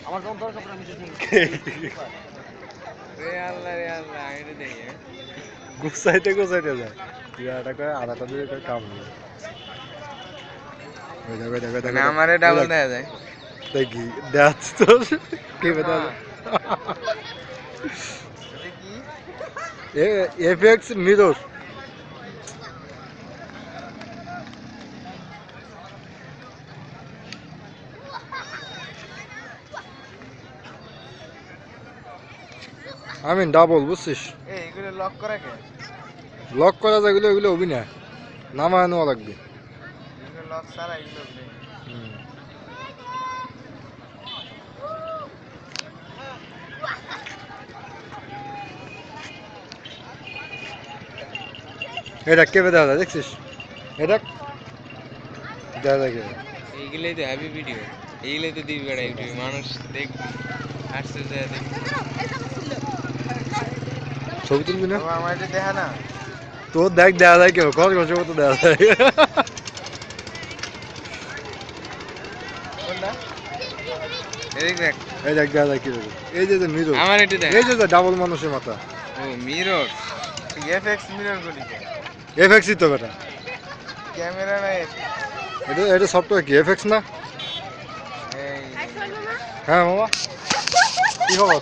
আমার যখন দরকার পড়ে আমি রে আল্লাহ এটা দেখি গুছাইতে গুছাইতে যায় এটা করে আধাটা দিয়ে কাম নেই দেখো দেখো দেখো আমারে ডাবল দেয়া যায় দেখি দেখাচ্ছি তো কে বেটা এফএক্স মিরর আমি ডাবল বুঝছিস এগুলো লক করা কে লক করা যায় এগুলো হবি না নামায় নেওয়া লাগবে এগুলো লক ছাড়া এগুলো এটা কেবে দেখা যায় দেখছিস এটা দেখা যায় কেবে এইগুলোই তো হ্যাপি ভিডিও এইগুলোই তো দিবি বেড়া ইউটিউবে মানুষ দেখবি আসছে যায় দেখবি ছবি তুলবি না আমার এটা দেখা না তোর দেখ দেখা যায় কেউ কত কষ্ট মতো দেখা যায় কোনটা এই দেখ এই দেখ দেখা যায় কি এই যে মিরর আমার এটা দেখ এই যে ডাবল মানুষের মাথা ও মিরর এফএক্স মিরর বলি এফএক্সই তো বেটা ক্যামেরা না এটা সফটওয়্যার কি এফএক্স না এই হ্যাঁ মামা কি খবর